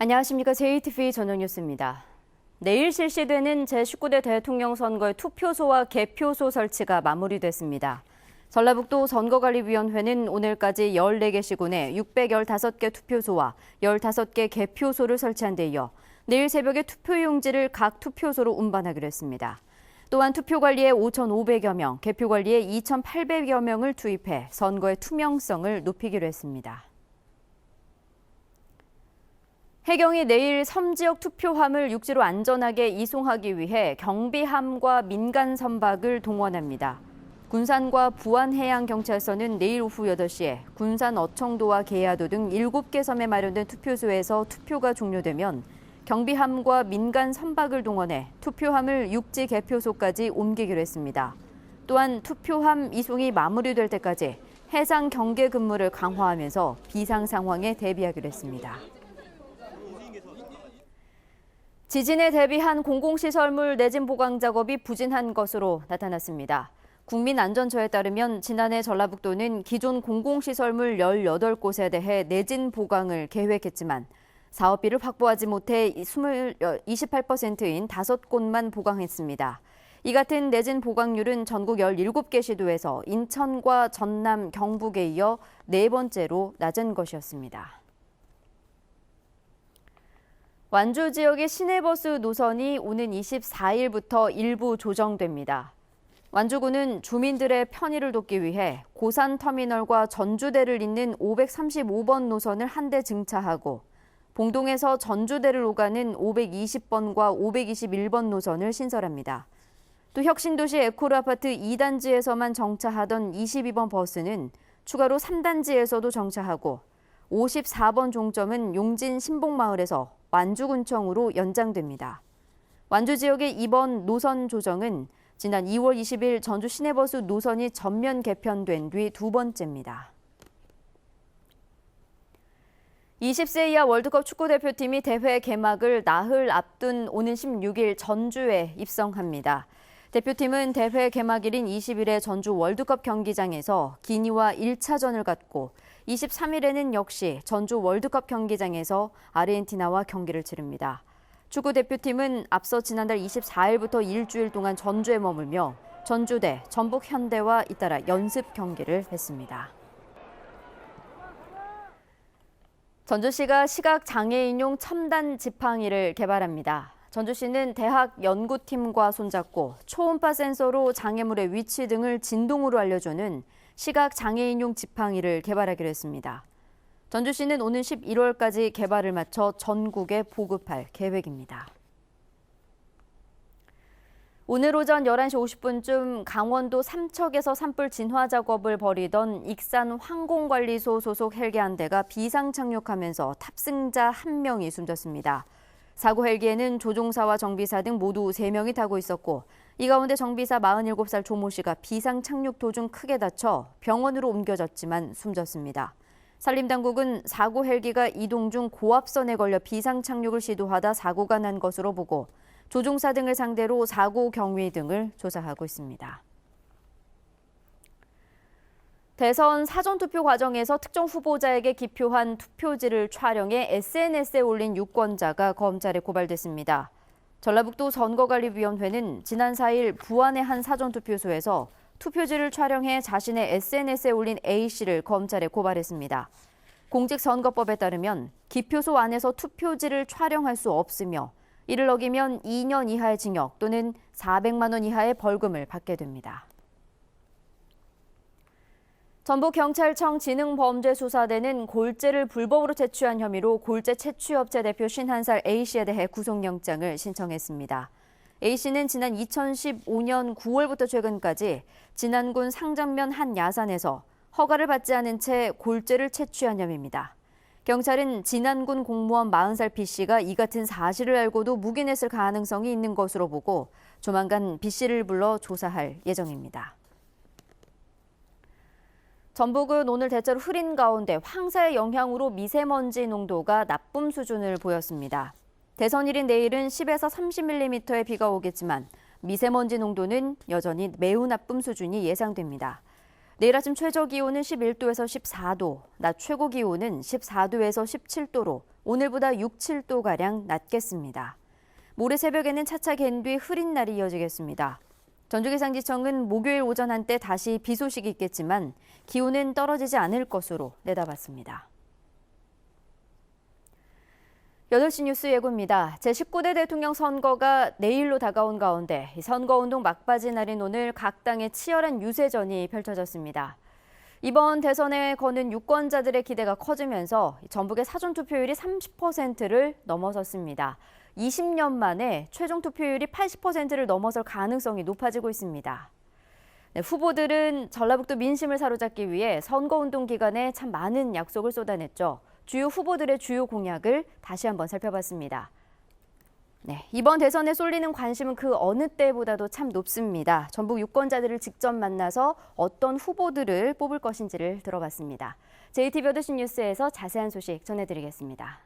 안녕하십니까. JTV 저녁 뉴스입니다. 내일 실시되는 제19대 대통령 선거의 투표소와 개표소 설치가 마무리됐습니다. 전라북도 선거관리위원회는 오늘까지 14개 시군에 615개 투표소와 15개 개표소를 설치한 데 이어 내일 새벽에 투표용지를 각 투표소로 운반하기로 했습니다. 또한 투표관리에 5,500여 명, 개표관리에 2,800여 명을 투입해 선거의 투명성을 높이기로 했습니다. 해경이 내일 섬 지역 투표함을 육지로 안전하게 이송하기 위해 경비함과 민간 선박을 동원합니다. 군산과 부안해양경찰서는 내일 오후 8시에 군산 어청도와 계야도 등 7개 섬에 마련된 투표소에서 투표가 종료되면 경비함과 민간 선박을 동원해 투표함을 육지 개표소까지 옮기기로 했습니다. 또한 투표함 이송이 마무리될 때까지 해상 경계 근무를 강화하면서 비상 상황에 대비하기로 했습니다. 지진에 대비한 공공시설물 내진 보강 작업이 부진한 것으로 나타났습니다. 국민안전처에 따르면 지난해 전라북도는 기존 공공시설물 18곳에 대해 내진 보강을 계획했지만 사업비를 확보하지 못해 28%인 5곳만 보강했습니다. 이 같은 내진 보강률은 전국 17개 시도에서 인천과 전남, 경북에 이어 4번째로 낮은 것이었습니다. 완주 지역의 시내버스 노선이 오는 24일부터 일부 조정됩니다. 완주군은 주민들의 편의를 돕기 위해 고산터미널과 전주대를 잇는 535번 노선을 한 대 증차하고 봉동에서 전주대를 오가는 520번과 521번 노선을 신설합니다. 또 혁신도시 에코르 아파트 2단지에서만 정차하던 22번 버스는 추가로 3단지에서도 정차하고 54번 종점은 용진 신봉마을에서 완주군청으로 연장됩니다. 완주 지역의 이번 노선 조정은 지난 2월 20일 전주 시내버스 노선이 전면 개편된 뒤 두 번째입니다. 20세 이하 월드컵 축구대표팀이 대회 개막을 나흘 앞둔 오는 16일 전주에 입성합니다. 대표팀은 대회 개막일인 20일에 전주 월드컵 경기장에서 기니와 1차전을 갖고 23일에는 역시 전주 월드컵 경기장에서 아르헨티나와 경기를 치릅니다. 축구대표팀은 앞서 지난달 24일부터 일주일 동안 전주에 머물며 전주대, 전북현대와 잇따라 연습 경기를 했습니다. 전주시가 시각장애인용 첨단 지팡이를 개발합니다. 전주시는 대학 연구팀과 손잡고 초음파 센서로 장애물의 위치 등을 진동으로 알려주는 시각장애인용 지팡이를 개발하기로 했습니다. 전주시는 오는 11월까지 개발을 마쳐 전국에 보급할 계획입니다. 오늘 오전 11시 50분쯤 강원도 삼척에서 산불 진화 작업을 벌이던 익산 항공관리소 소속 헬기 한 대가 비상 착륙하면서 탑승자 1명이 숨졌습니다. 사고 헬기에는 조종사와 정비사 등 모두 3명이 타고 있었고 이 가운데 정비사 47살 조모 씨가 비상 착륙 도중 크게 다쳐 병원으로 옮겨졌지만 숨졌습니다. 산림당국은 사고 헬기가 이동 중 고압선에 걸려 비상 착륙을 시도하다 사고가 난 것으로 보고 조종사 등을 상대로 사고 경위 등을 조사하고 있습니다. 대선 사전투표 과정에서 특정 후보자에게 기표한 투표지를 촬영해 SNS에 올린 유권자가 검찰에 고발됐습니다. 전라북도 선거관리위원회는 지난 4일 부안의 한 사전투표소에서 투표지를 촬영해 자신의 SNS에 올린 A씨를 검찰에 고발했습니다. 공직선거법에 따르면 기표소 안에서 투표지를 촬영할 수 없으며 이를 어기면 2년 이하의 징역 또는 400만 원 이하의 벌금을 받게 됩니다. 전북경찰청 지능범죄수사대는 골재를 불법으로 채취한 혐의로 골재 채취업체 대표 51살 A씨에 대해 구속영장을 신청했습니다. A씨는 지난 2015년 9월부터 최근까지 진안군 상정면 한 야산에서 허가를 받지 않은 채 골재를 채취한 혐의입니다. 경찰은 진안군 공무원 40살 B씨가 이 같은 사실을 알고도 묵인했을 가능성이 있는 것으로 보고 조만간 B씨를 불러 조사할 예정입니다. 전북은 오늘 대체로 흐린 가운데 황사의 영향으로 미세먼지 농도가 나쁨 수준을 보였습니다. 대선일인 내일은 10에서 30mm의 비가 오겠지만 미세먼지 농도는 여전히 매우 나쁨 수준이 예상됩니다. 내일 아침 최저 기온은 11도에서 14도, 낮 최고 기온은 14도에서 17도로 오늘보다 6, 7도가량 낮겠습니다. 모레 새벽에는 차차 갠 뒤 흐린 날이 이어지겠습니다. 전주기상지청은 목요일 오전 한때 다시 비 소식이 있겠지만 기온은 떨어지지 않을 것으로 내다봤습니다. 8시 뉴스 예고입니다. 제19대 대통령 선거가 내일로 다가온 가운데 선거운동 막바지 날인 오늘 각 당의 치열한 유세전이 펼쳐졌습니다. 이번 대선에 거는 유권자들의 기대가 커지면서 전북의 사전투표율이 30%를 넘어섰습니다. 20년 만에 최종 투표율이 80%를 넘어설 가능성이 높아지고 있습니다. 네, 후보들은 전라북도 민심을 사로잡기 위해 선거운동 기간에 참 많은 약속을 쏟아냈죠. 주요 후보들의 주요 공약을 다시 한번 살펴봤습니다. 네, 이번 대선에 쏠리는 관심은 그 어느 때보다도 참 높습니다. 전북 유권자들을 직접 만나서 어떤 후보들을 뽑을 것인지를 들어봤습니다. JTB 8시 뉴스에서 자세한 소식 전해드리겠습니다.